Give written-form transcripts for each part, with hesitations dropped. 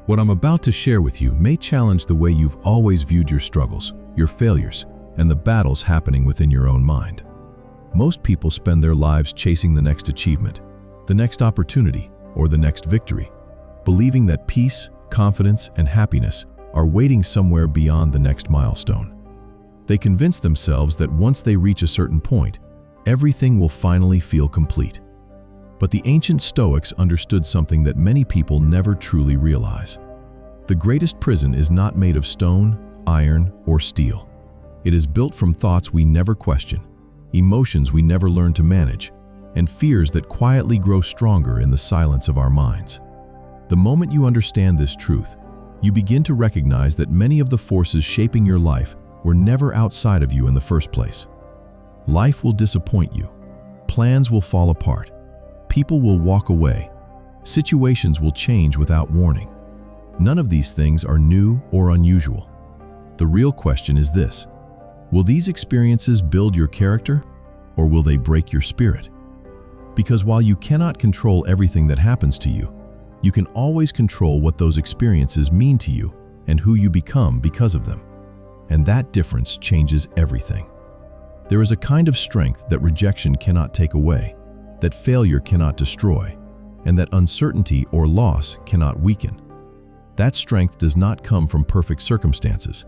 What I'm about to share with you may challenge the way you've always viewed your struggles, your failures, and the battles happening within your own mind. Most people spend their lives chasing the next achievement, the next opportunity, or the next victory, believing that peace, confidence, and happiness are waiting somewhere beyond the next milestone. They convince themselves that once they reach a certain point, everything will finally feel complete. But the ancient Stoics understood something that many people never truly realize. The greatest prison is not made of stone, iron, or steel. It is built from thoughts we never question, emotions we never learn to manage, and fears that quietly grow stronger in the silence of our minds. The moment you understand this truth, you begin to recognize that many of the forces shaping your life were never outside of you in the first place. Life will disappoint you. Plans will fall apart. People will walk away. Situations will change without warning. None of these things are new or unusual. The real question is this: will these experiences build your character, or will they break your spirit? Because while you cannot control everything that happens to you, you can always control what those experiences mean to you and who you become because of them. And that difference changes everything. There is a kind of strength that rejection cannot take away, that failure cannot destroy, and that uncertainty or loss cannot weaken. That strength does not come from perfect circumstances.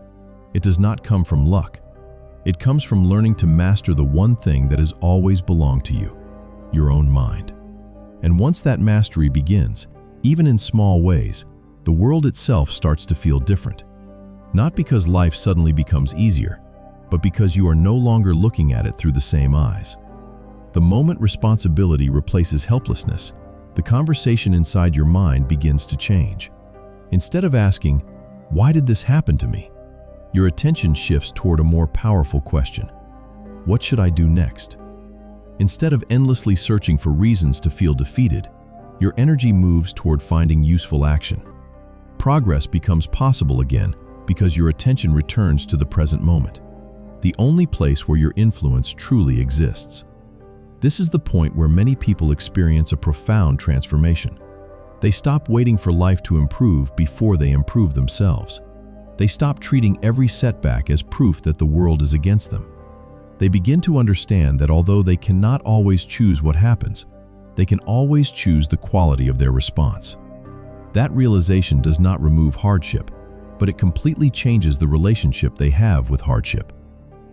It does not come from luck. It comes from learning to master the one thing that has always belonged to you, your own mind. And once that mastery begins, even in small ways, the world itself starts to feel different. Not because life suddenly becomes easier, but because you are no longer looking at it through the same eyes. The moment responsibility replaces helplessness, the conversation inside your mind begins to change. Instead of asking, "Why did this happen to me?" your attention shifts toward a more powerful question: "What should I do next?" Instead of endlessly searching for reasons to feel defeated, your energy moves toward finding useful action. Progress becomes possible again because your attention returns to the present moment, the only place where your influence truly exists. This is the point where many people experience a profound transformation. They stop waiting for life to improve before they improve themselves. They stop treating every setback as proof that the world is against them. They begin to understand that although they cannot always choose what happens, they can always choose the quality of their response. That realization does not remove hardship, but it completely changes the relationship they have with hardship.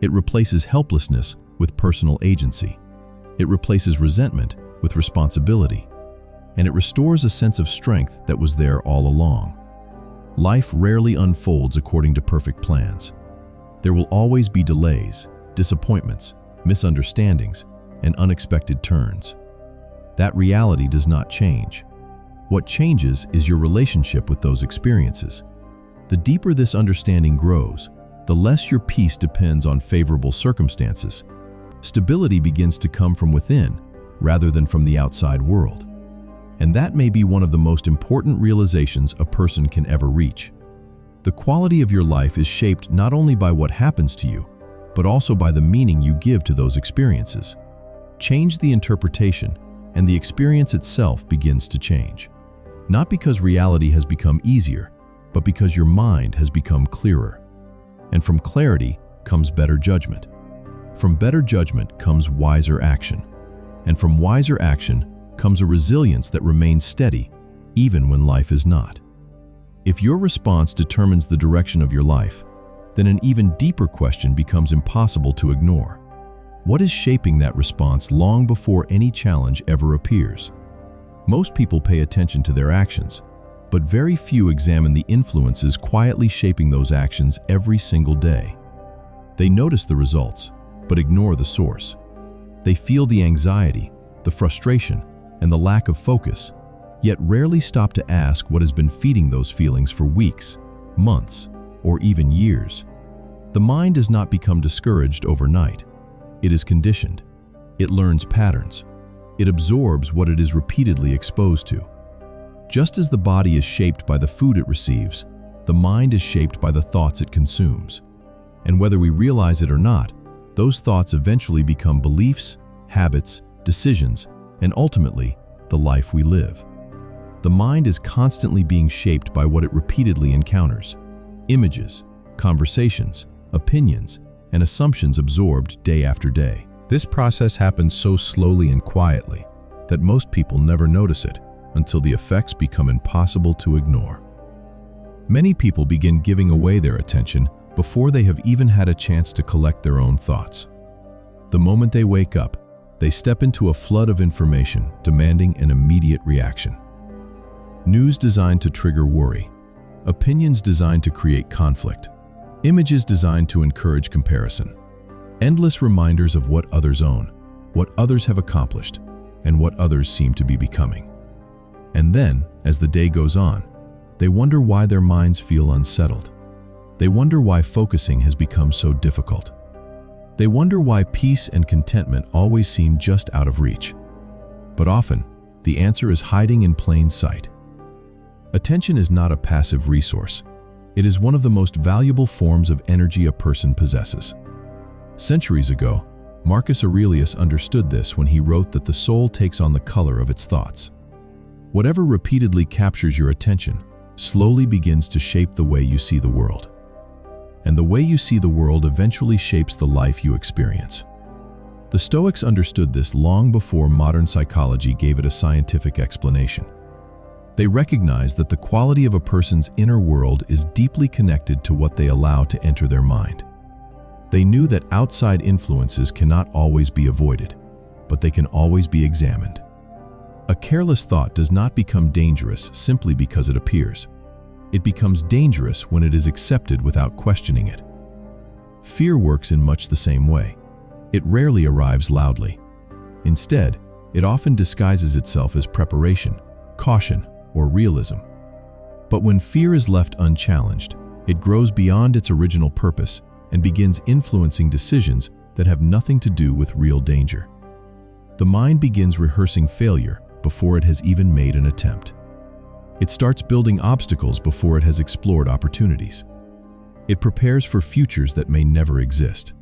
It replaces helplessness with personal agency. It replaces resentment with responsibility. And it restores a sense of strength that was there all along. Life rarely unfolds according to perfect plans. There will always be delays, disappointments, misunderstandings, and unexpected turns. That reality does not change. What changes is your relationship with those experiences. The deeper this understanding grows, the less your peace depends on favorable circumstances. Stability begins to come from within, rather than from the outside world. And that may be one of the most important realizations a person can ever reach. The quality of your life is shaped not only by what happens to you, but also by the meaning you give to those experiences. Change the interpretation, and the experience itself begins to change. Not because reality has become easier, but because your mind has become clearer. And from clarity comes better judgment. From better judgment comes wiser action. And from wiser action comes a resilience that remains steady, even when life is not. If your response determines the direction of your life, then an even deeper question becomes impossible to ignore. What is shaping that response long before any challenge ever appears? Most people pay attention to their actions, but very few examine the influences quietly shaping those actions every single day. They notice the results, but ignore the source. They feel the anxiety, the frustration, and the lack of focus, yet rarely stop to ask what has been feeding those feelings for weeks, months, or even years. The mind does not become discouraged overnight. It is conditioned. It learns patterns. It absorbs what it is repeatedly exposed to. Just as the body is shaped by the food it receives, the mind is shaped by the thoughts it consumes. And whether we realize it or not, those thoughts eventually become beliefs, habits, decisions, and ultimately, the life we live. The The mind is constantly being shaped by what it repeatedly encounters. Images, conversations, opinions, and assumptions absorbed day after day. This process happens so slowly and quietly that most people never notice it until the effects become impossible to ignore. Many people begin giving away their attention before they have even had a chance to collect their own thoughts. The moment they wake up, they step into a flood of information demanding an immediate reaction. News designed to trigger worry, opinions designed to create conflict, images designed to encourage comparison, endless reminders of what others own, what others have accomplished, and what others seem to be becoming. And then, as the day goes on, they wonder why their minds feel unsettled. They wonder why focusing has become so difficult. They wonder why peace and contentment always seem just out of reach. But often, the answer is hiding in plain sight. Attention is not a passive resource. It is one of the most valuable forms of energy a person possesses. Centuries ago, Marcus Aurelius understood this when he wrote that the soul takes on the color of its thoughts. Whatever repeatedly captures your attention slowly begins to shape the way you see the world. And the way you see the world eventually shapes the life you experience. The Stoics understood this long before modern psychology gave it a scientific explanation. They recognized that the quality of a person's inner world is deeply connected to what they allow to enter their mind. They knew that outside influences cannot always be avoided, but they can always be examined. A careless thought does not become dangerous simply because it appears. It becomes dangerous when it is accepted without questioning it. Fear works in much the same way. It rarely arrives loudly. Instead, it often disguises itself as preparation, caution, or realism. But when fear is left unchallenged, it grows beyond its original purpose and begins influencing decisions that have nothing to do with real danger. The mind begins rehearsing failure before it has even made an attempt. It starts building obstacles before it has explored opportunities. It prepares for futures that may never exist.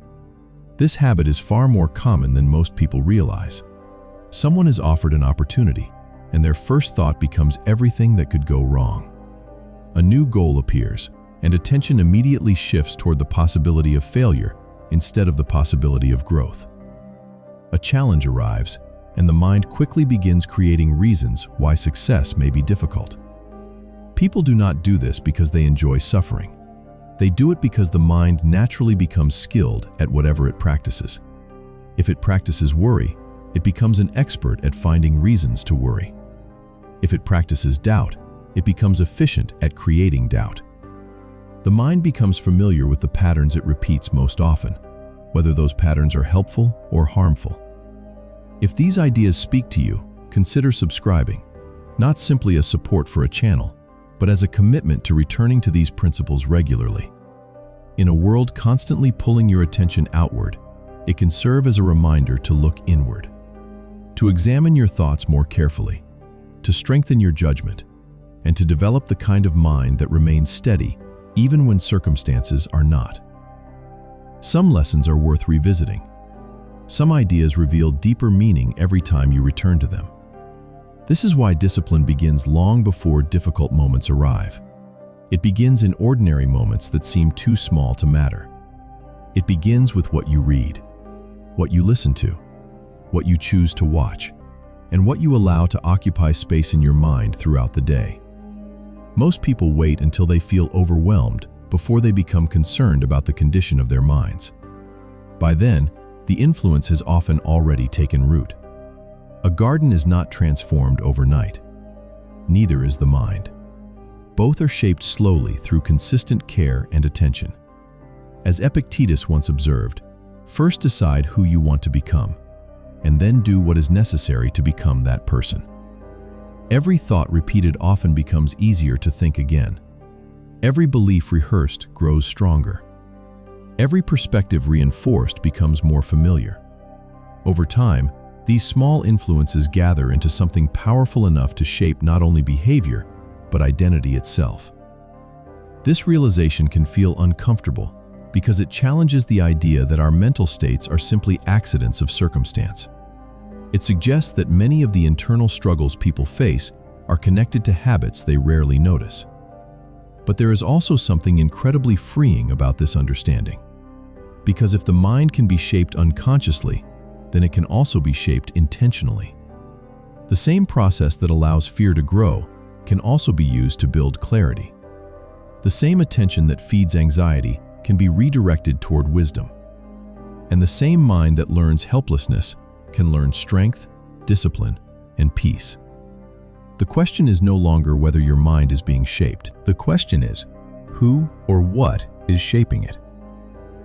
This habit is far more common than most people realize. Someone is offered an opportunity, and their first thought becomes everything that could go wrong. A new goal appears, and attention immediately shifts toward the possibility of failure instead of the possibility of growth. A challenge arrives, and the mind quickly begins creating reasons why success may be difficult. People do not do this because they enjoy suffering. They do it because the mind naturally becomes skilled at whatever it practices. If it practices worry, it becomes an expert at finding reasons to worry. If it practices doubt, it becomes efficient at creating doubt. The mind becomes familiar with the patterns it repeats most often, whether those patterns are helpful or harmful. If these ideas speak to you, consider subscribing, not simply as support for a channel, but as a commitment to returning to these principles regularly. In a world constantly pulling your attention outward, it can serve as a reminder to look inward, to examine your thoughts more carefully, to strengthen your judgment, and to develop the kind of mind that remains steady even when circumstances are not. Some lessons are worth revisiting. Some ideas reveal deeper meaning every time you return to them. This is why discipline begins long before difficult moments arrive. It begins in ordinary moments that seem too small to matter. It begins with what you read, what you listen to, what you choose to watch, and what you allow to occupy space in your mind throughout the day. Most people wait until they feel overwhelmed before they become concerned about the condition of their minds. By then, the influence has often already taken root. A garden is not transformed overnight. Neither is the mind. Both are shaped slowly through consistent care and attention. As Epictetus once observed, first decide who you want to become, and then do what is necessary to become that person. Every thought repeated often becomes easier to think again. Every belief rehearsed grows stronger. Every perspective reinforced becomes more familiar. Over time, these small influences gather into something powerful enough to shape not only behavior, but identity itself. This realization can feel uncomfortable because it challenges the idea that our mental states are simply accidents of circumstance. It suggests that many of the internal struggles people face are connected to habits they rarely notice. But there is also something incredibly freeing about this understanding. Because if the mind can be shaped unconsciously, then it can also be shaped intentionally. The same process that allows fear to grow can also be used to build clarity. The same attention that feeds anxiety can be redirected toward wisdom. And the same mind that learns helplessness can learn strength, discipline, and peace. The question is no longer whether your mind is being shaped. The question is, who or what is shaping it?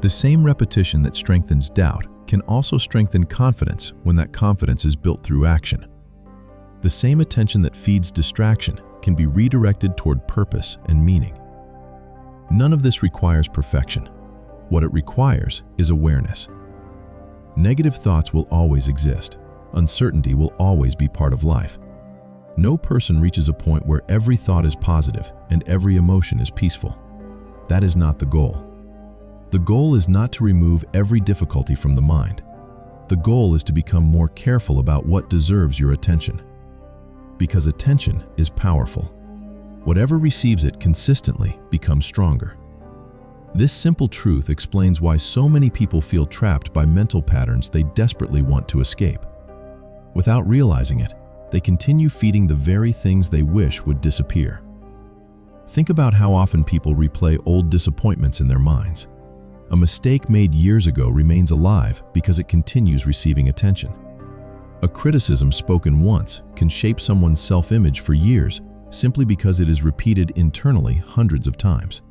The same repetition that strengthens doubt can also strengthen confidence when that confidence is built through action. The same attention that feeds distraction can be redirected toward purpose and meaning. None of this requires perfection. What it requires is awareness. Negative thoughts will always exist. Uncertainty will always be part of life. No person reaches a point where every thought is positive and every emotion is peaceful. That is not the goal. The goal is not to remove every difficulty from the mind. The goal is to become more careful about what deserves your attention. Because attention is powerful. Whatever receives it consistently becomes stronger. This simple truth explains why so many people feel trapped by mental patterns they desperately want to escape. Without realizing it, they continue feeding the very things they wish would disappear. Think about how often people replay old disappointments in their minds. A mistake made years ago remains alive because it continues receiving attention. A criticism spoken once can shape someone's self-image for years simply because it is repeated internally hundreds of times.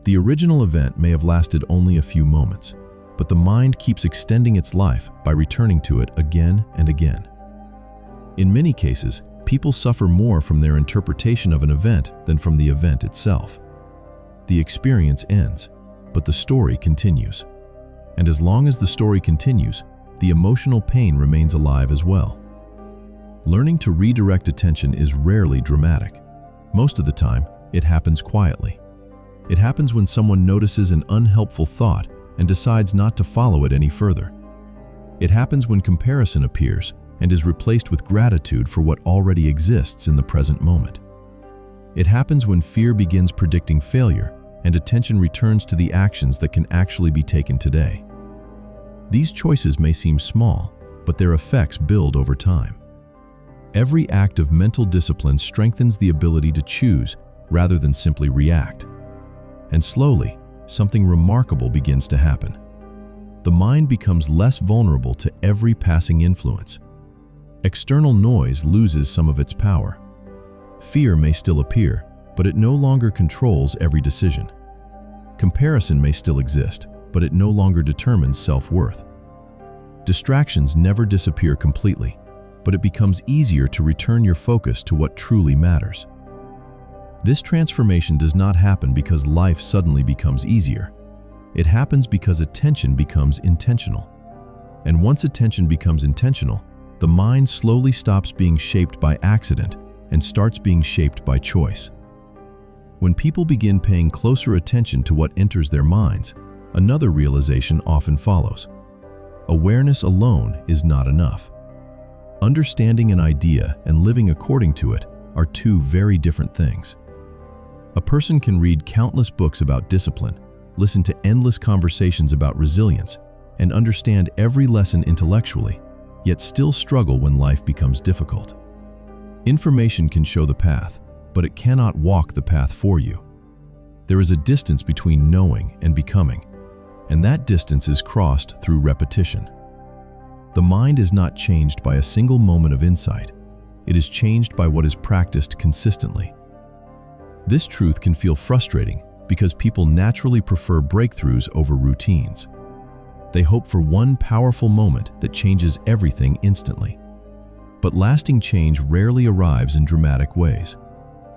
The original event may have lasted only a few moments, but the mind keeps extending its life by returning to it again and again. In many cases, people suffer more from their interpretation of an event than from the event itself. The experience ends, but the story continues. And as long as the story continues, the emotional pain remains alive as well. Learning to redirect attention is rarely dramatic. Most of the time, it happens quietly. It happens when someone notices an unhelpful thought and decides not to follow it any further. It happens when comparison appears and is replaced with gratitude for what already exists in the present moment. It happens when fear begins predicting failure and attention returns to the actions that can actually be taken today. These choices may seem small, but their effects build over time. Every act of mental discipline strengthens the ability to choose rather than simply react. And slowly, something remarkable begins to happen. The mind becomes less vulnerable to every passing influence. External noise loses some of its power. Fear may still appear, but it no longer controls every decision. Comparison may still exist, but it no longer determines self-worth. Distractions never disappear completely, but it becomes easier to return your focus to what truly matters. This transformation does not happen because life suddenly becomes easier. It happens because attention becomes intentional. And once attention becomes intentional, the mind slowly stops being shaped by accident and starts being shaped by choice. When people begin paying closer attention to what enters their minds, another realization often follows. Awareness alone is not enough. Understanding an idea and living according to it are two very different things. A person can read countless books about discipline, listen to endless conversations about resilience, and understand every lesson intellectually, yet still struggle when life becomes difficult. Information can show the path, but it cannot walk the path for you. There is a distance between knowing and becoming, and that distance is crossed through repetition. The mind is not changed by a single moment of insight. It is changed by what is practiced consistently. This truth can feel frustrating because people naturally prefer breakthroughs over routines. They hope for one powerful moment that changes everything instantly. But lasting change rarely arrives in dramatic ways.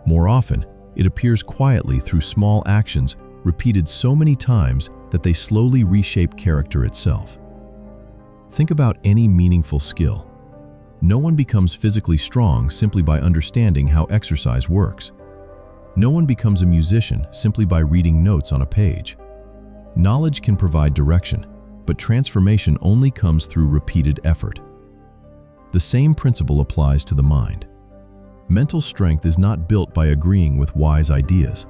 More often, it appears quietly through small actions repeated so many times that they slowly reshape character itself. Think about any meaningful skill. No one becomes physically strong simply by understanding how exercise works. No one becomes a musician simply by reading notes on a page. Knowledge can provide direction, but transformation only comes through repeated effort. The same principle applies to the mind. Mental strength is not built by agreeing with wise ideas.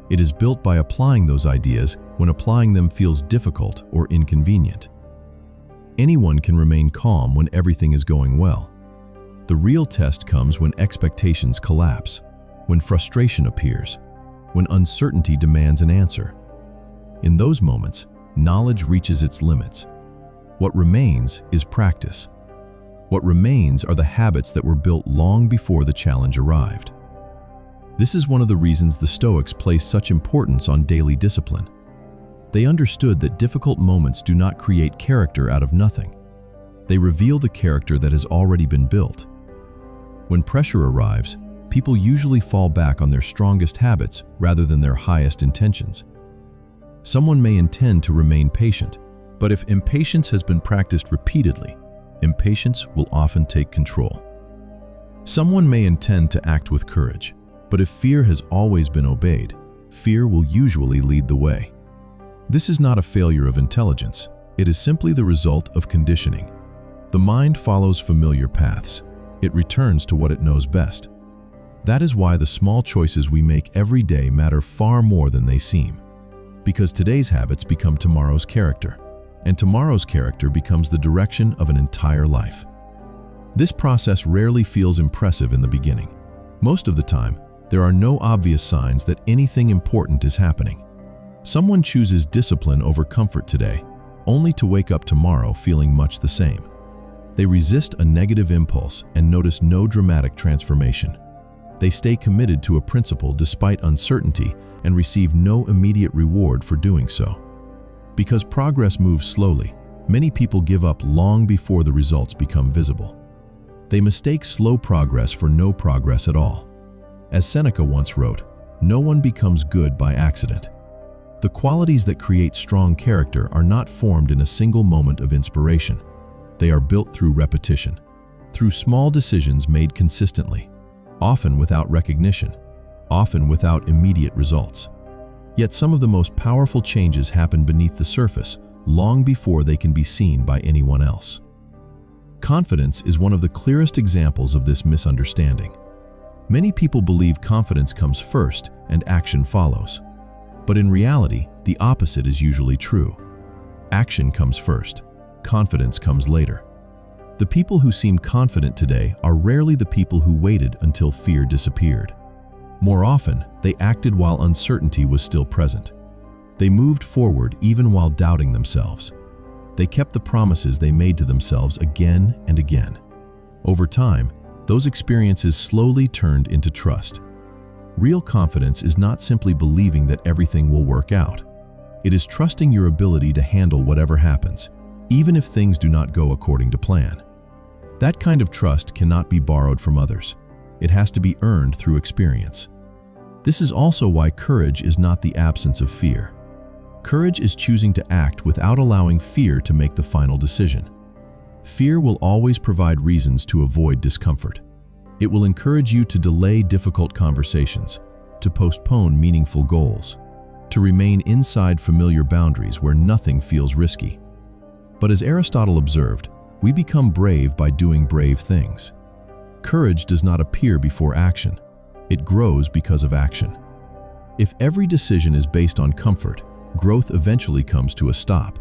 It is built by applying those ideas when applying them feels difficult or inconvenient. Anyone can remain calm when everything is going well. The real test comes when expectations collapse, when frustration appears, when uncertainty demands an answer. In those moments, knowledge reaches its limits. What remains is practice. What remains are the habits that were built long before the challenge arrived. This is one of the reasons the Stoics placed such importance on daily discipline. They understood that difficult moments do not create character out of nothing. They reveal the character that has already been built. When pressure arrives, people usually fall back on their strongest habits rather than their highest intentions. Someone may intend to remain patient, but if impatience has been practiced repeatedly, impatience will often take control. Someone may intend to act with courage, but if fear has always been obeyed, fear will usually lead the way. This is not a failure of intelligence. It is simply the result of conditioning. The mind follows familiar paths. It returns to what it knows best. That is why the small choices we make every day matter far more than they seem. Because today's habits become tomorrow's character, and tomorrow's character becomes the direction of an entire life. This process rarely feels impressive in the beginning. Most of the time, there are no obvious signs that anything important is happening. Someone chooses discipline over comfort today, only to wake up tomorrow feeling much the same. They resist a negative impulse and notice no dramatic transformation. They stay committed to a principle despite uncertainty and receive no immediate reward for doing so. Because progress moves slowly, many people give up long before the results become visible. They mistake slow progress for no progress at all. As Seneca once wrote, "No one becomes good by accident." The qualities that create strong character are not formed in a single moment of inspiration. They are built through repetition, through small decisions made consistently, often without recognition, often without immediate results. Yet some of the most powerful changes happen beneath the surface, long before they can be seen by anyone else. Confidence is one of the clearest examples of this misunderstanding. Many people believe confidence comes first and action follows. But in reality, the opposite is usually true. Action comes first. Confidence comes later. The people who seem confident today are rarely the people who waited until fear disappeared. More often, they acted while uncertainty was still present. They moved forward even while doubting themselves. They kept the promises they made to themselves again and again. Over time, those experiences slowly turned into trust. Real confidence is not simply believing that everything will work out. It is trusting your ability to handle whatever happens, even if things do not go according to plan. That kind of trust cannot be borrowed from others. It has to be earned through experience. This is also why courage is not the absence of fear. Courage is choosing to act without allowing fear to make the final decision. Fear will always provide reasons to avoid discomfort. It will encourage you to delay difficult conversations, to postpone meaningful goals, to remain inside familiar boundaries where nothing feels risky. But as Aristotle observed, we become brave by doing brave things. Courage does not appear before action. It grows because of action. If every decision is based on comfort, growth eventually comes to a stop.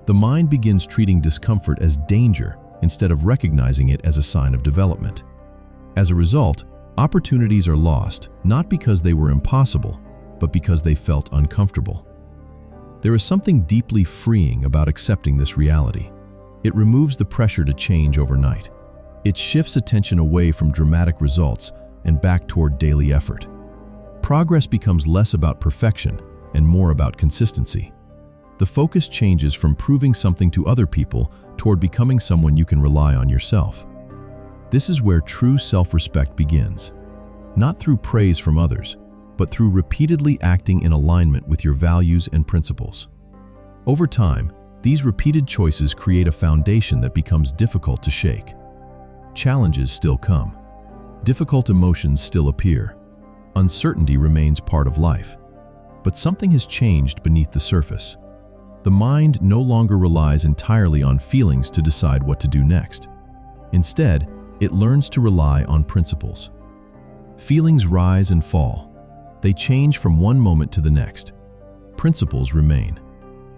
The mind begins treating discomfort as danger instead of recognizing it as a sign of development. As a result, opportunities are lost not because they were impossible, but because they felt uncomfortable. There is something deeply freeing about accepting this reality. It removes the pressure to change overnight. It shifts attention away from dramatic results and back toward daily effort. Progress becomes less about perfection and more about consistency. The focus changes from proving something to other people toward becoming someone you can rely on yourself. This is where true self-respect begins, not through praise from others, but through repeatedly acting in alignment with your values and principles. Over time, these repeated choices create a foundation that becomes difficult to shake. Challenges still come. Difficult emotions still appear. Uncertainty remains part of life. But something has changed beneath the surface. The mind no longer relies entirely on feelings to decide what to do next. Instead, it learns to rely on principles. Feelings rise and fall. They change from one moment to the next. Principles remain.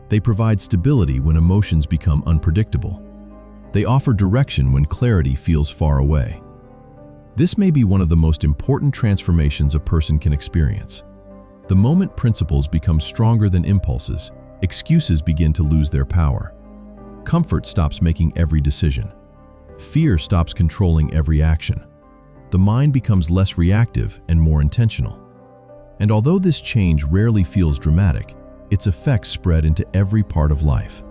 They provide stability when emotions become unpredictable. They offer direction when clarity feels far away. This may be one of the most important transformations a person can experience. The moment principles become stronger than impulses, excuses begin to lose their power. Comfort stops making every decision. Fear stops controlling every action. The mind becomes less reactive and more intentional. And although this change rarely feels dramatic, its effects spread into every part of life.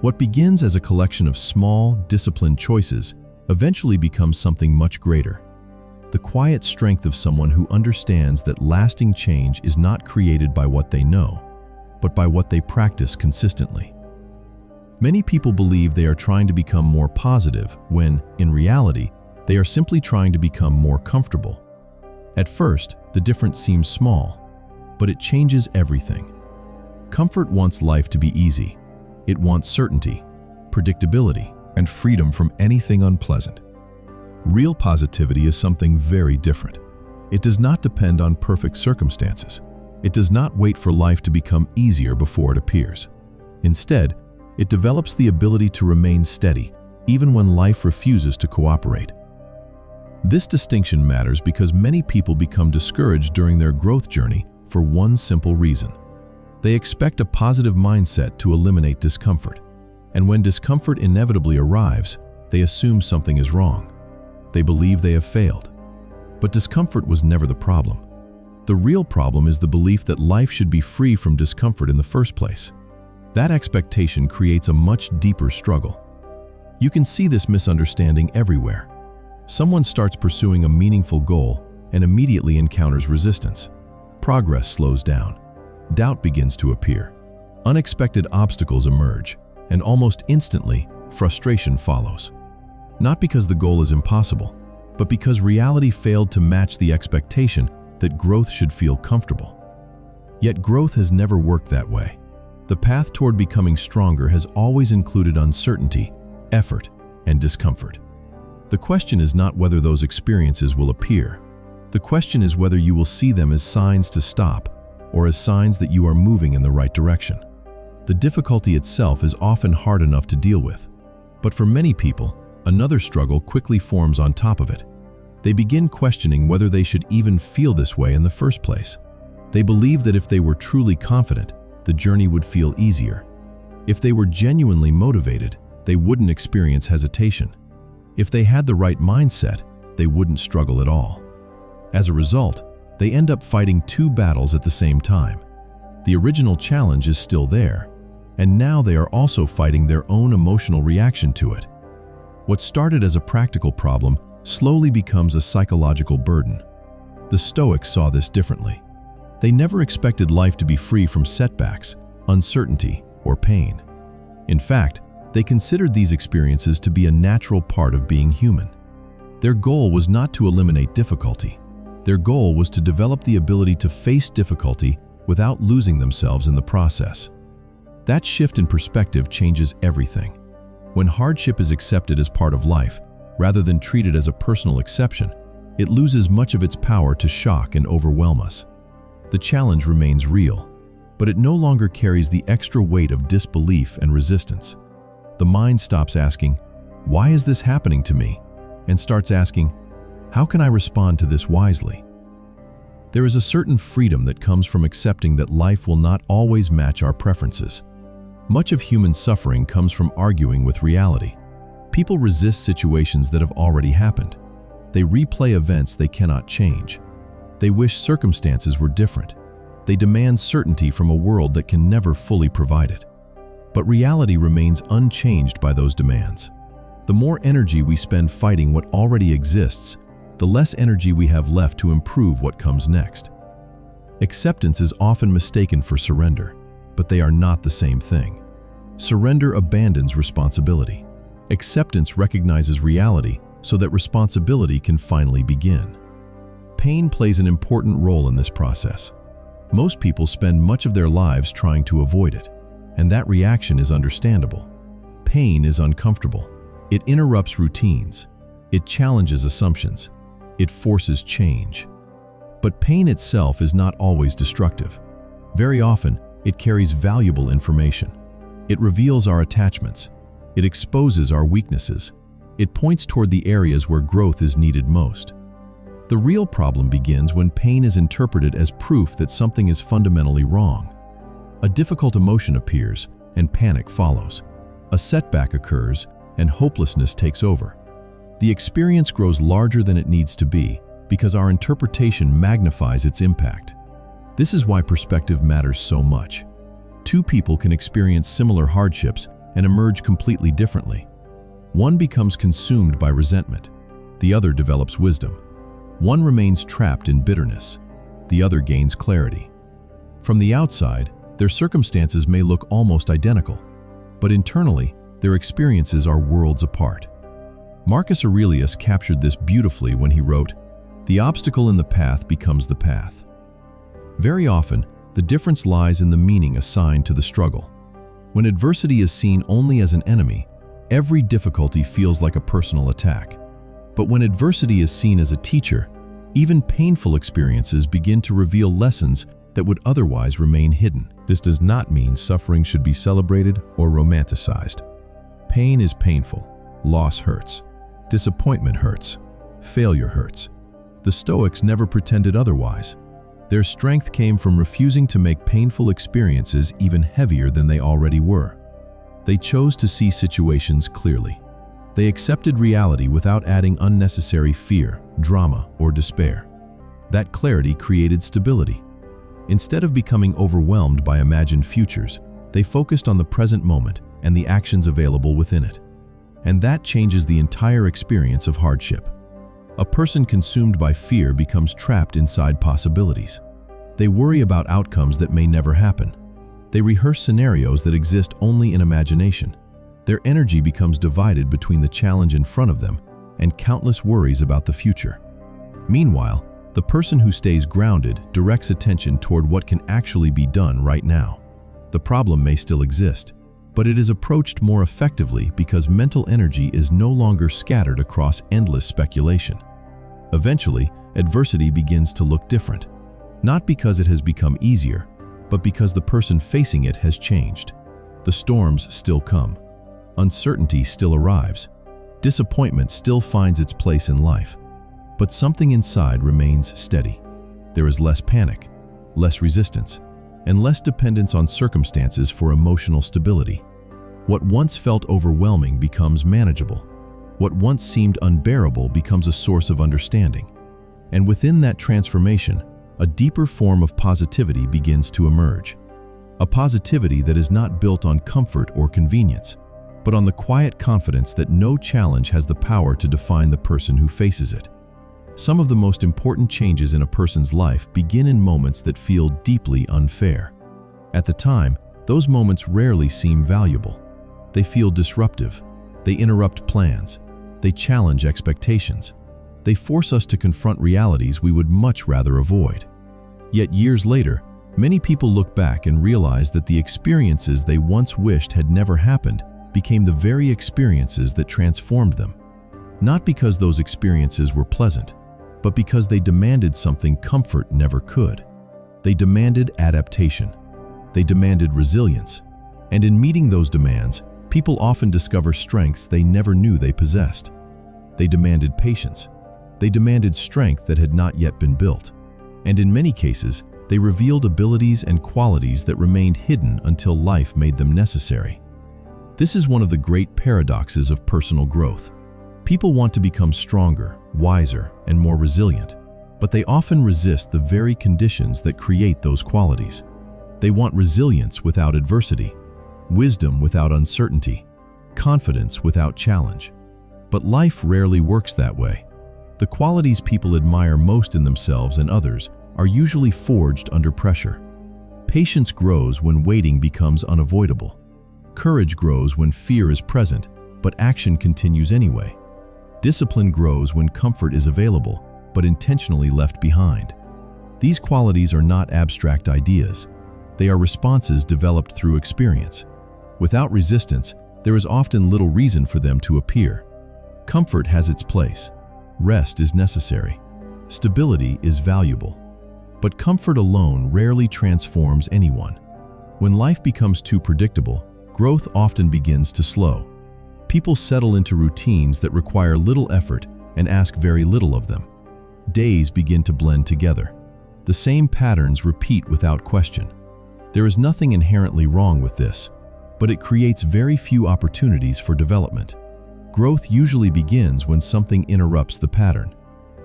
What begins as a collection of small, disciplined choices eventually becomes something much greater. The quiet strength of someone who understands that lasting change is not created by what they know, but by what they practice consistently. Many people believe they are trying to become more positive when, in reality, they are simply trying to become more comfortable. At first, the difference seems small, but it changes everything. Comfort wants life to be easy. It wants certainty, predictability, and freedom from anything unpleasant. Real positivity is something very different. It does not depend on perfect circumstances. It does not wait for life to become easier before it appears. Instead, it develops the ability to remain steady, even when life refuses to cooperate. This distinction matters because many people become discouraged during their growth journey for one simple reason. They expect a positive mindset to eliminate discomfort, and when discomfort inevitably arrives, they assume something is wrong. They believe they have failed. But discomfort was never the problem. The real problem is the belief that life should be free from discomfort in the first place. That expectation creates a much deeper struggle. You can see this misunderstanding everywhere. Someone starts pursuing a meaningful goal and immediately encounters resistance. Progress slows down. Doubt begins to appear. Unexpected obstacles emerge, and almost instantly, frustration follows. Not because the goal is impossible, but because reality failed to match the expectation that growth should feel comfortable. Yet growth has never worked that way. The path toward becoming stronger has always included uncertainty, effort, and discomfort. The question is not whether those experiences will appear. The question is whether you will see them as signs to stop or as signs that you are moving in the right direction. The difficulty itself is often hard enough to deal with, but for many people, another struggle quickly forms on top of it. They begin questioning whether they should even feel this way in the first place. They believe that if they were truly confident, the journey would feel easier. If they were genuinely motivated, they wouldn't experience hesitation. If they had the right mindset, they wouldn't struggle at all. As a result, they end up fighting two battles at the same time. The original challenge is still there, and now they are also fighting their own emotional reaction to it. What started as a practical problem slowly becomes a psychological burden. The Stoics saw this differently. They never expected life to be free from setbacks, uncertainty, or pain. In fact, they considered these experiences to be a natural part of being human. Their goal was not to eliminate difficulty. Their goal was to develop the ability to face difficulty without losing themselves in the process. That shift in perspective changes everything. When hardship is accepted as part of life, rather than treated as a personal exception, it loses much of its power to shock and overwhelm us. The challenge remains real, but it no longer carries the extra weight of disbelief and resistance. The mind stops asking, "Why is this happening to me?" and starts asking, "How can I respond to this wisely?" There is a certain freedom that comes from accepting that life will not always match our preferences. Much of human suffering comes from arguing with reality. People resist situations that have already happened. They replay events they cannot change. They wish circumstances were different. They demand certainty from a world that can never fully provide it. But reality remains unchanged by those demands. The more energy we spend fighting what already exists, the less energy we have left to improve what comes next. Acceptance is often mistaken for surrender, but they are not the same thing. Surrender abandons responsibility. Acceptance recognizes reality so that responsibility can finally begin. Pain plays an important role in this process. Most people spend much of their lives trying to avoid it, and that reaction is understandable. Pain is uncomfortable. It interrupts routines. It challenges assumptions. It forces change. But pain itself is not always destructive. Very often, it carries valuable information. It reveals our attachments. It exposes our weaknesses. It points toward the areas where growth is needed most. The real problem begins when pain is interpreted as proof that something is fundamentally wrong. A difficult emotion appears, and panic follows. A setback occurs, and hopelessness takes over. The experience grows larger than it needs to be because our interpretation magnifies its impact. This is why perspective matters so much. Two people can experience similar hardships and emerge completely differently. One becomes consumed by resentment. The other develops wisdom. One remains trapped in bitterness. The other gains clarity. From the outside, their circumstances may look almost identical, but internally, their experiences are worlds apart. Marcus Aurelius captured this beautifully when he wrote, "The obstacle in the path becomes the path." Very often, the difference lies in the meaning assigned to the struggle. When adversity is seen only as an enemy, every difficulty feels like a personal attack. But when adversity is seen as a teacher, even painful experiences begin to reveal lessons that would otherwise remain hidden. This does not mean suffering should be celebrated or romanticized. Pain is painful. Loss hurts. Disappointment hurts. Failure hurts. The Stoics never pretended otherwise. Their strength came from refusing to make painful experiences even heavier than they already were. They chose to see situations clearly. They accepted reality without adding unnecessary fear, drama, or despair. That clarity created stability. Instead of becoming overwhelmed by imagined futures, they focused on the present moment and the actions available within it. And that changes the entire experience of hardship. A person consumed by fear becomes trapped inside possibilities. They worry about outcomes that may never happen. They rehearse scenarios that exist only in imagination. Their energy becomes divided between the challenge in front of them and countless worries about the future. Meanwhile, the person who stays grounded directs attention toward what can actually be done right now. The problem may still exist, but it is approached more effectively because mental energy is no longer scattered across endless speculation. Eventually, adversity begins to look different, not because it has become easier, but because the person facing it has changed. The storms still come. Uncertainty still arrives. Disappointment still finds its place in life. But something inside remains steady. There is less panic, less resistance, and less dependence on circumstances for emotional stability. What once felt overwhelming becomes manageable. What once seemed unbearable becomes a source of understanding. And within that transformation, a deeper form of positivity begins to emerge. A positivity that is not built on comfort or convenience, but on the quiet confidence that no challenge has the power to define the person who faces it. Some of the most important changes in a person's life begin in moments that feel deeply unfair. At the time, those moments rarely seem valuable. They feel disruptive. They interrupt plans. They challenge expectations. They force us to confront realities we would much rather avoid. Yet years later, many people look back and realize that the experiences they once wished had never happened became the very experiences that transformed them. Not because those experiences were pleasant, but because they demanded something comfort never could. They demanded adaptation. They demanded resilience. And in meeting those demands, people often discover strengths they never knew they possessed. They demanded patience. They demanded strength that had not yet been built. And in many cases, they revealed abilities and qualities that remained hidden until life made them necessary. This is one of the great paradoxes of personal growth. People want to become stronger, wiser, and more resilient, but they often resist the very conditions that create those qualities. They want resilience without adversity, wisdom without uncertainty, confidence without challenge. But life rarely works that way. The qualities people admire most in themselves and others are usually forged under pressure. Patience grows when waiting becomes unavoidable. Courage grows when fear is present, but action continues anyway. Discipline grows when comfort is available, but intentionally left behind. These qualities are not abstract ideas. They are responses developed through experience. Without resistance, there is often little reason for them to appear. Comfort has its place. Rest is necessary. Stability is valuable, but comfort alone rarely transforms anyone. When life becomes too predictable, growth often begins to slow. People settle into routines that require little effort and ask very little of them. Days begin to blend together. The same patterns repeat without question. There is nothing inherently wrong with this, but it creates very few opportunities for development. Growth usually begins when something interrupts the pattern.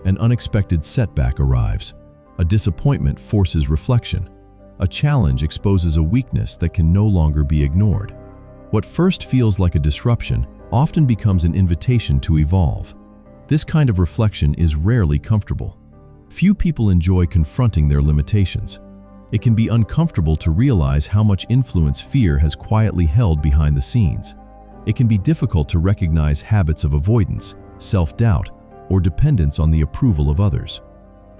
An unexpected setback arrives. A disappointment forces reflection. A challenge exposes a weakness that can no longer be ignored. What first feels like a disruption often becomes an invitation to evolve. This kind of reflection is rarely comfortable. Few people enjoy confronting their limitations. It can be uncomfortable to realize how much influence fear has quietly held behind the scenes. It can be difficult to recognize habits of avoidance, self-doubt, or dependence on the approval of others.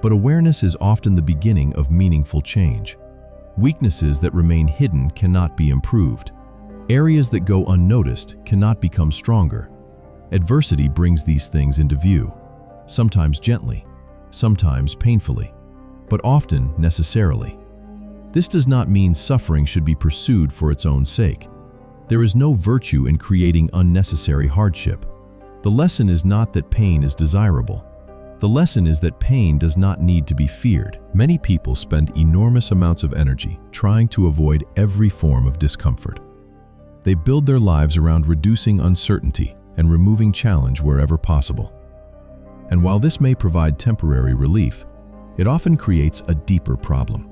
But awareness is often the beginning of meaningful change. Weaknesses that remain hidden cannot be improved. Areas that go unnoticed cannot become stronger. Adversity brings these things into view, sometimes gently, sometimes painfully, but often necessarily. This does not mean suffering should be pursued for its own sake. There is no virtue in creating unnecessary hardship. The lesson is not that pain is desirable. The lesson is that pain does not need to be feared. Many people spend enormous amounts of energy trying to avoid every form of discomfort. They build their lives around reducing uncertainty and removing challenge wherever possible. And while this may provide temporary relief, it often creates a deeper problem.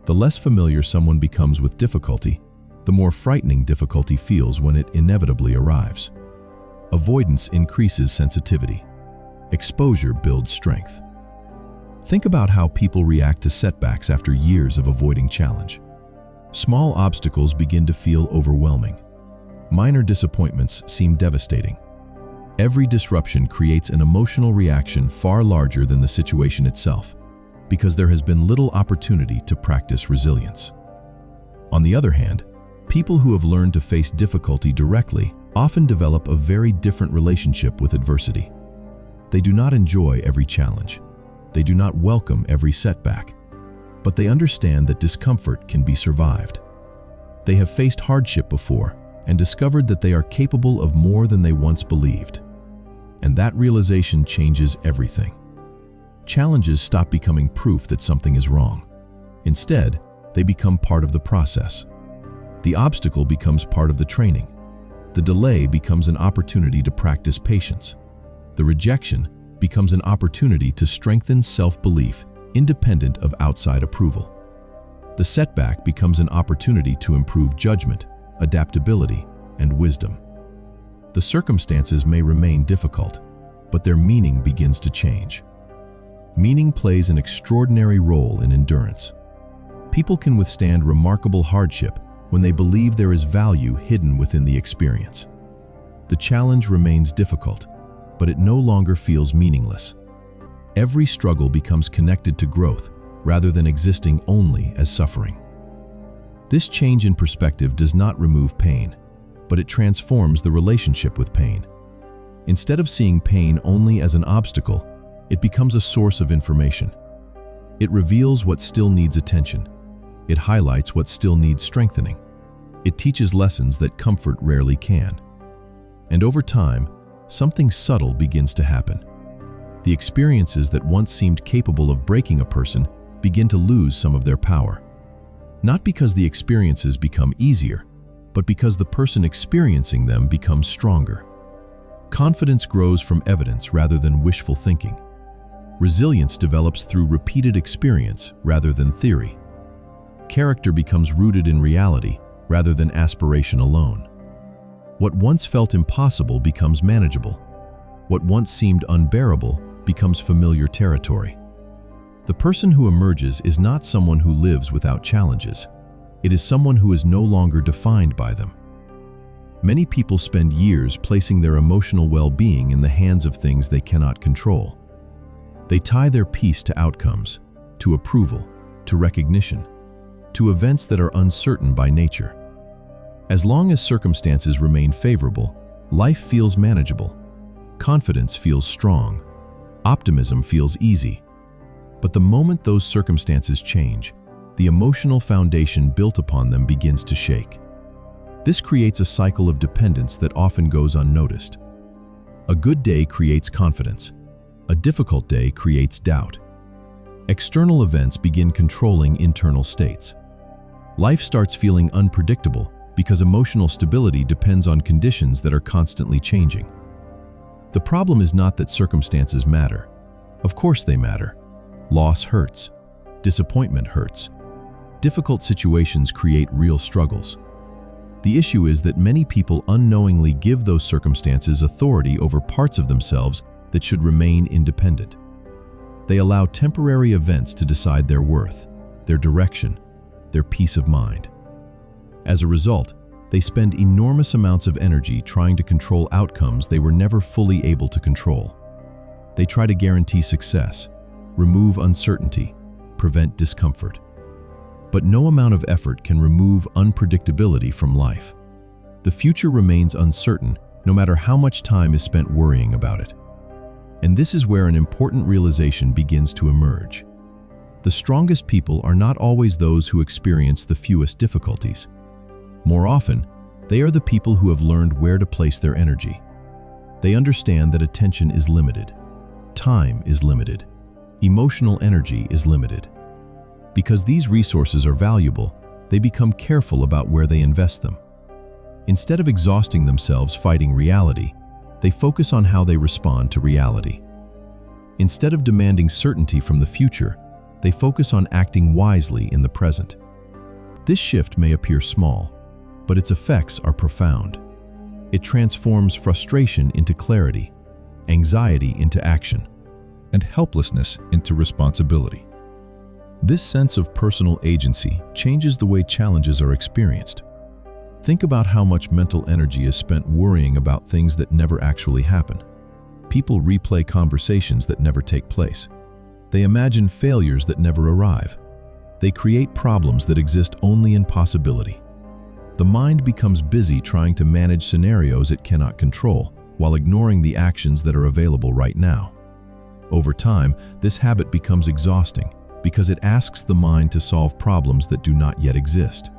The less familiar someone becomes with difficulty, the more frightening difficulty feels when it inevitably arrives. Avoidance increases sensitivity. Exposure builds strength. Think about how people react to setbacks after years of avoiding challenge. Small obstacles begin to feel overwhelming. Minor disappointments seem devastating. Every disruption creates an emotional reaction far larger than the situation itself, because there has been little opportunity to practice resilience. On the other hand, people who have learned to face difficulty directly often develop a very different relationship with adversity. They do not enjoy every challenge. They do not welcome every setback, but they understand that discomfort can be survived. They have faced hardship before and discovered that they are capable of more than they once believed. And that realization changes everything. Challenges stop becoming proof that something is wrong. Instead, they become part of the process. The obstacle becomes part of the training. The delay becomes an opportunity to practice patience. The rejection becomes an opportunity to strengthen self-belief, independent of outside approval. The setback becomes an opportunity to improve judgment, adaptability, and wisdom. The circumstances may remain difficult, but their meaning begins to change. Meaning plays an extraordinary role in endurance. People can withstand remarkable hardship when they believe there is value hidden within the experience. The challenge remains difficult, but it no longer feels meaningless. Every struggle becomes connected to growth rather than existing only as suffering. This change in perspective does not remove pain, but it transforms the relationship with pain. Instead of seeing pain only as an obstacle, it becomes a source of information. It reveals what still needs attention. It highlights what still needs strengthening. It teaches lessons that comfort rarely can. And over time, something subtle begins to happen. The experiences that once seemed capable of breaking a person begin to lose some of their power. Not because the experiences become easier, but because the person experiencing them becomes stronger. Confidence grows from evidence rather than wishful thinking. Resilience develops through repeated experience rather than theory. Character becomes rooted in reality rather than aspiration alone. What once felt impossible becomes manageable. What once seemed unbearable becomes familiar territory. The person who emerges is not someone who lives without challenges. It is someone who is no longer defined by them. Many people spend years placing their emotional well-being in the hands of things they cannot control. They tie their peace to outcomes, to approval, to recognition, to events that are uncertain by nature. As long as circumstances remain favorable, life feels manageable. Confidence feels strong. Optimism feels easy. But the moment those circumstances change, the emotional foundation built upon them begins to shake. This creates a cycle of dependence that often goes unnoticed. A good day creates confidence. A difficult day creates doubt. External events begin controlling internal states. Life starts feeling unpredictable because emotional stability depends on conditions that are constantly changing. The problem is not that circumstances matter. Of course they matter. Loss hurts. Disappointment hurts. Difficult situations create real struggles. The issue is that many people unknowingly give those circumstances authority over parts of themselves that should remain independent. They allow temporary events to decide their worth, their direction, their peace of mind. As a result, they spend enormous amounts of energy trying to control outcomes they were never fully able to control. They try to guarantee success, remove uncertainty, prevent discomfort. But no amount of effort can remove unpredictability from life. The future remains uncertain no matter how much time is spent worrying about it. And this is where an important realization begins to emerge. The strongest people are not always those who experience the fewest difficulties. More often, they are the people who have learned where to place their energy. They understand that attention is limited, time is limited, emotional energy is limited. Because these resources are valuable, they become careful about where they invest them. Instead of exhausting themselves fighting reality, they focus on how they respond to reality. Instead of demanding certainty from the future, they focus on acting wisely in the present. This shift may appear small, but its effects are profound. It transforms frustration into clarity, anxiety into action, and helplessness into responsibility. This sense of personal agency changes the way challenges are experienced. Think about how much mental energy is spent worrying about things that never actually happen. People replay conversations that never take place. They imagine failures that never arrive. They create problems that exist only in possibility. The mind becomes busy trying to manage scenarios it cannot control, while ignoring the actions that are available right now. Over time, this habit becomes exhausting because it asks the mind to solve problems that do not yet exist.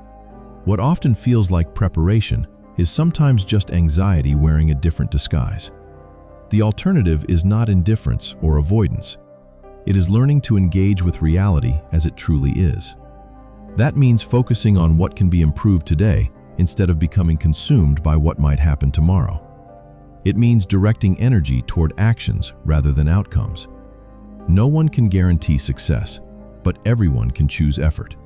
What often feels like preparation is sometimes just anxiety wearing a different disguise. The alternative is not indifference or avoidance. It is learning to engage with reality as it truly is. That means focusing on what can be improved today instead of becoming consumed by what might happen tomorrow. It means directing energy toward actions rather than outcomes. No one can guarantee success, but everyone can choose effort.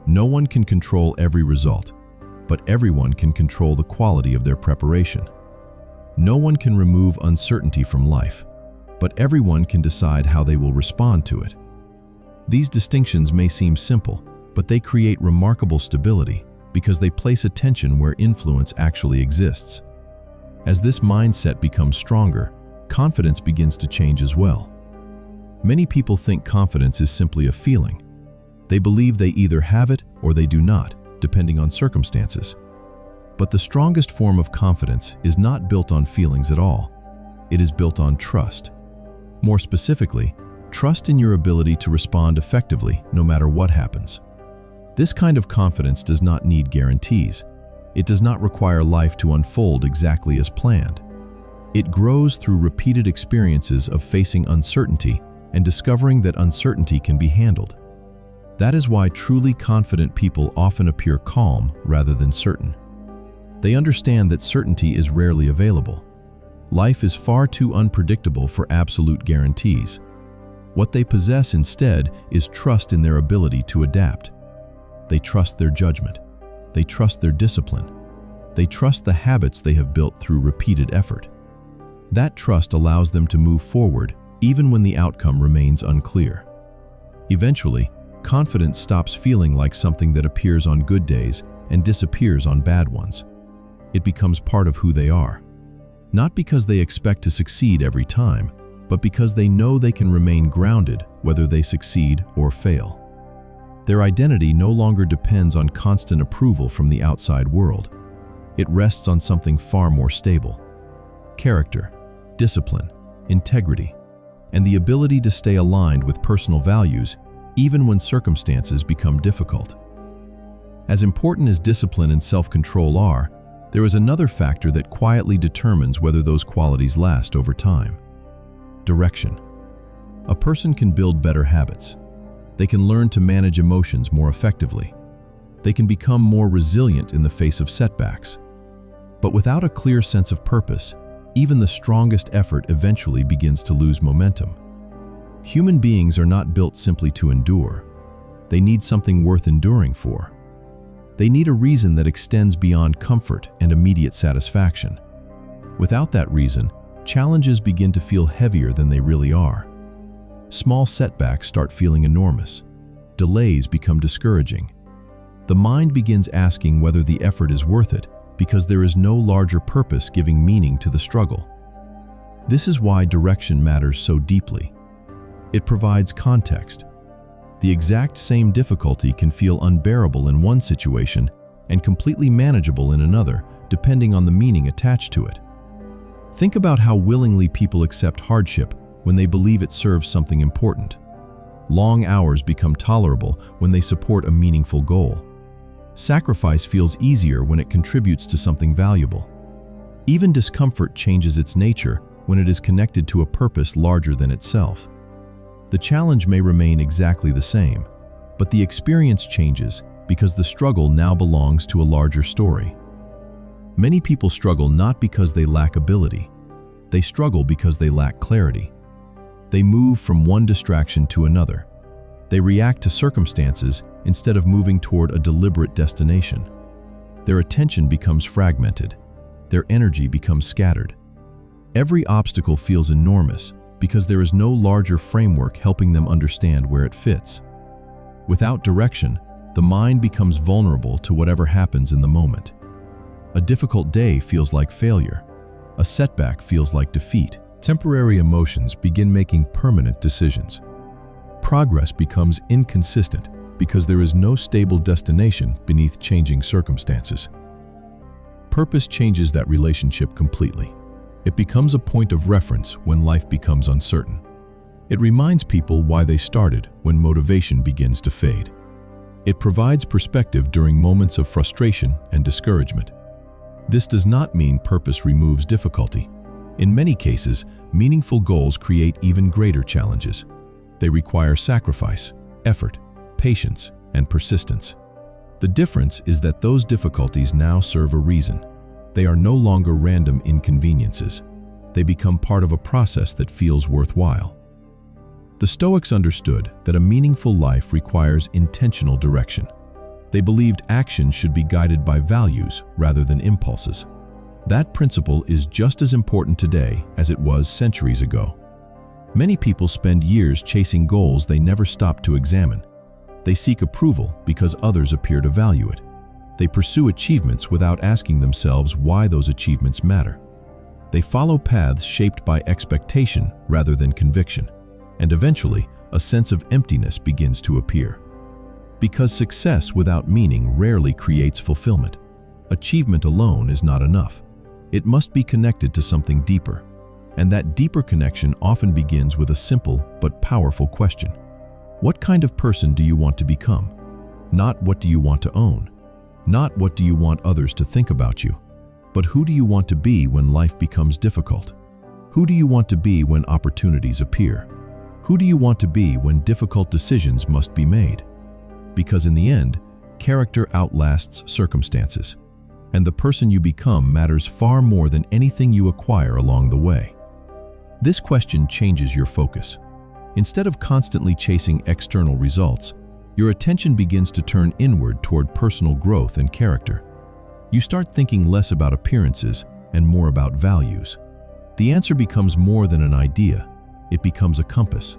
No one can control every result, but everyone can control the quality of their preparation. No one can remove uncertainty from life, but everyone can decide how they will respond to it. These distinctions may seem simple, but they create remarkable stability because they place attention where influence actually exists. As this mindset becomes stronger, confidence begins to change as well. Many people think confidence is simply a feeling. They believe they either have it or they do not, depending on circumstances. But the strongest form of confidence is not built on feelings at all. It is built on trust. More specifically, trust in your ability to respond effectively no matter what happens. This kind of confidence does not need guarantees. It does not require life to unfold exactly as planned. It grows through repeated experiences of facing uncertainty and discovering that uncertainty can be handled. That is why truly confident people often appear calm rather than certain. They understand that certainty is rarely available. Life is far too unpredictable for absolute guarantees. What they possess instead is trust in their ability to adapt. They trust their judgment. They trust their discipline. They trust the habits they have built through repeated effort. That trust allows them to move forward even when the outcome remains unclear. Eventually, confidence stops feeling like something that appears on good days and disappears on bad ones. It becomes part of who they are. Not because they expect to succeed every time, but because they know they can remain grounded whether they succeed or fail. Their identity no longer depends on constant approval from the outside world. It rests on something far more stable: character, discipline, integrity. and the ability to stay aligned with personal values even when circumstances become difficult. As important as discipline and self-control are, there is another factor that quietly determines whether those qualities last over time. Direction. A person can build better habits. They can learn to manage emotions more effectively. They can become more resilient in the face of setbacks. But without a clear sense of purpose, even the strongest effort eventually begins to lose momentum. Human beings are not built simply to endure. They need something worth enduring for. They need a reason that extends beyond comfort and immediate satisfaction. Without that reason, challenges begin to feel heavier than they really are. Small setbacks start feeling enormous. Delays become discouraging. The mind begins asking whether the effort is worth it because there is no larger purpose giving meaning to the struggle. This is why direction matters so deeply. It provides context. The exact same difficulty can feel unbearable in one situation and completely manageable in another, depending on the meaning attached to it. Think about how willingly people accept hardship when they believe it serves something important. Long hours become tolerable when they support a meaningful goal. Sacrifice feels easier when it contributes to something valuable. Even discomfort changes its nature when it is connected to a purpose larger than itself. The challenge may remain exactly the same, but the experience changes because the struggle now belongs to a larger story. Many people struggle not because they lack ability. They struggle because they lack clarity. They move from one distraction to another. They react to circumstances instead of moving toward a deliberate destination. Their attention becomes fragmented. Their energy becomes scattered. Every obstacle feels enormous because there is no larger framework helping them understand where it fits. Without direction, the mind becomes vulnerable to whatever happens in the moment. A difficult day feels like failure. A setback feels like defeat. Temporary emotions begin making permanent decisions. Progress becomes inconsistent because there is no stable destination beneath changing circumstances. Purpose changes that relationship completely. It becomes a point of reference when life becomes uncertain. It reminds people why they started when motivation begins to fade. It provides perspective during moments of frustration and discouragement. This does not mean purpose removes difficulty. In many cases, meaningful goals create even greater challenges. They require sacrifice, effort, patience, and persistence. The difference is that those difficulties now serve a reason. They are no longer random inconveniences. They become part of a process that feels worthwhile. The Stoics understood that a meaningful life requires intentional direction. They believed action should be guided by values rather than impulses. That principle is just as important today as it was centuries ago. Many people spend years chasing goals they never stop to examine. They seek approval because others appear to value it. They pursue achievements without asking themselves why those achievements matter. They follow paths shaped by expectation rather than conviction, and eventually, a sense of emptiness begins to appear. Because success without meaning rarely creates fulfillment. Achievement alone is not enough. It must be connected to something deeper, and that deeper connection often begins with a simple but powerful question. What kind of person do you want to become? Not what do you want to own? Not what do you want others to think about you, but who do you want to be when life becomes difficult? Who do you want to be when opportunities appear? Who do you want to be when difficult decisions must be made? Because in the end, character outlasts circumstances, and the person you become matters far more than anything you acquire along the way. This question changes your focus. Instead of constantly chasing external results, your attention begins to turn inward toward personal growth and character. You start thinking less about appearances and more about values. The answer becomes more than an idea. It becomes a compass.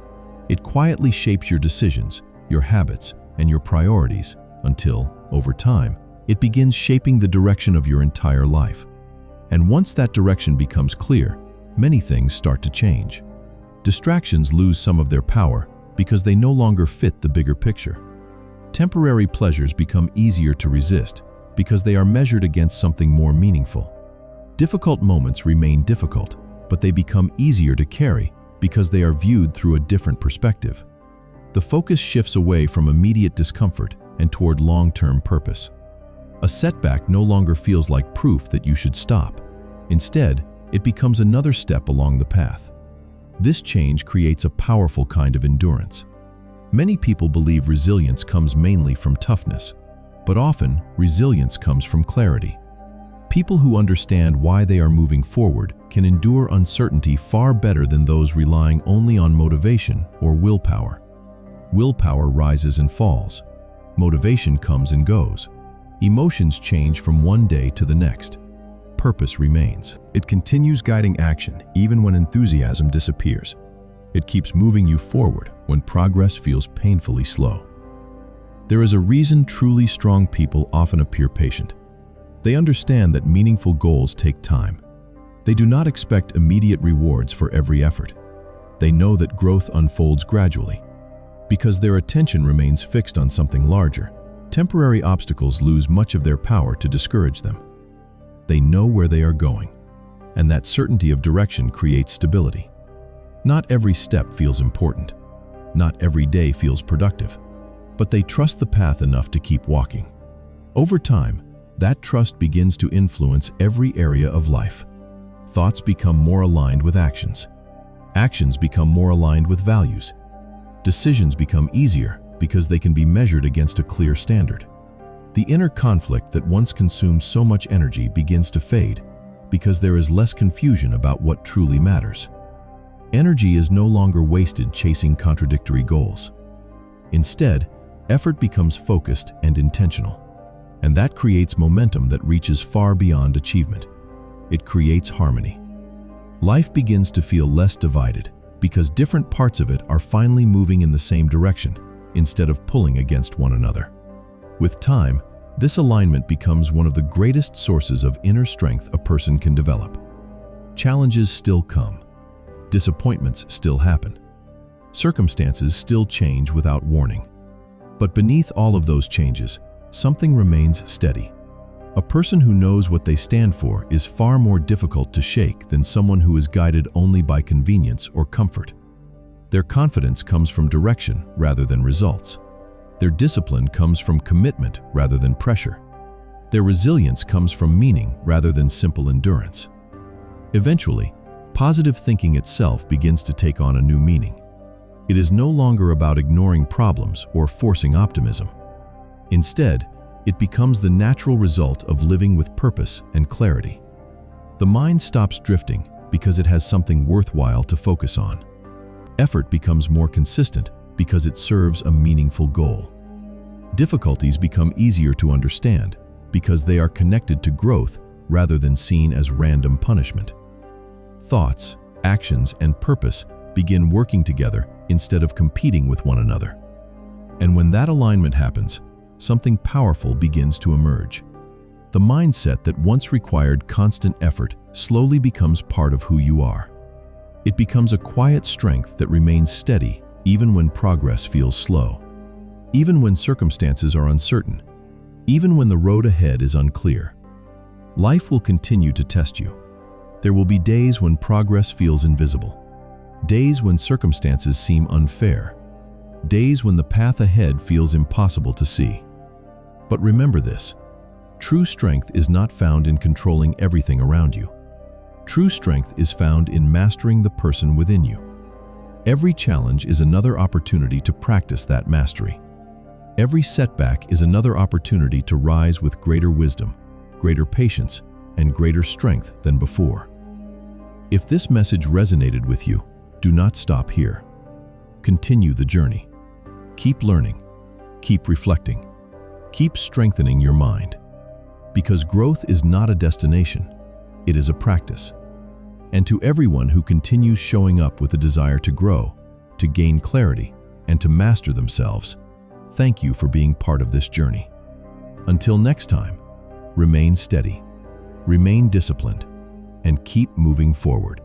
It quietly shapes your decisions, your habits, and your priorities until, over time, it begins shaping the direction of your entire life. And once that direction becomes clear, many things start to change. Distractions lose some of their power because they no longer fit the bigger picture. Temporary pleasures become easier to resist because they are measured against something more meaningful. Difficult moments remain difficult, but they become easier to carry because they are viewed through a different perspective. The focus shifts away from immediate discomfort and toward long-term purpose. A setback no longer feels like proof that you should stop. Instead, it becomes another step along the path. This change creates a powerful kind of endurance. Many people believe resilience comes mainly from toughness, but often resilience comes from clarity. People who understand why they are moving forward can endure uncertainty far better than those relying only on motivation or willpower. Willpower rises and falls. Motivation comes and goes. Emotions change from one day to the next. Purpose remains. It continues guiding action even when enthusiasm disappears. It keeps moving you forward when progress feels painfully slow. There is a reason truly strong people often appear patient. They understand that meaningful goals take time. They do not expect immediate rewards for every effort. They know that growth unfolds gradually. Because their attention remains fixed on something larger, temporary obstacles lose much of their power to discourage them. They know where they are going, and that certainty of direction creates stability. Not every step feels important. Not every day feels productive. But they trust the path enough to keep walking. Over time, that trust begins to influence every area of life. Thoughts become more aligned with actions. Actions become more aligned with values. Decisions become easier because they can be measured against a clear standard. The inner conflict that once consumed so much energy begins to fade because there is less confusion about what truly matters. Energy is no longer wasted chasing contradictory goals. Instead, effort becomes focused and intentional. And that creates momentum that reaches far beyond achievement. It creates harmony. Life begins to feel less divided because different parts of it are finally moving in the same direction instead of pulling against one another. With time, this alignment becomes one of the greatest sources of inner strength a person can develop. Challenges still come. Disappointments still happen. Circumstances still change without warning. But beneath all of those changes, something remains steady. A person who knows what they stand for is far more difficult to shake than someone who is guided only by convenience or comfort. Their confidence comes from direction rather than results. Their discipline comes from commitment rather than pressure. Their resilience comes from meaning rather than simple endurance. Eventually, positive thinking itself begins to take on a new meaning. It is no longer about ignoring problems or forcing optimism. Instead, it becomes the natural result of living with purpose and clarity. The mind stops drifting because it has something worthwhile to focus on. Effort becomes more consistent because it serves a meaningful goal. Difficulties become easier to understand because they are connected to growth rather than seen as random punishment. Thoughts, actions, and purpose begin working together instead of competing with one another. And when that alignment happens, something powerful begins to emerge. The mindset that once required constant effort slowly becomes part of who you are. It becomes a quiet strength that remains steady even when progress feels slow, even when circumstances are uncertain, even when the road ahead is unclear. Life will continue to test you. There will be days when progress feels invisible, days when circumstances seem unfair, days when the path ahead feels impossible to see. But remember this: true strength is not found in controlling everything around you. True strength is found in mastering the person within you. Every challenge is another opportunity to practice that mastery. Every setback is another opportunity to rise with greater wisdom, greater patience, and greater strength than before. If this message resonated with you, do not stop here. Continue the journey. Keep learning. Keep reflecting. Keep strengthening your mind. Because growth is not a destination, it is a practice. And to everyone who continues showing up with a desire to grow, to gain clarity, and to master themselves, thank you for being part of this journey. Until next time, remain steady, remain disciplined, and keep moving forward.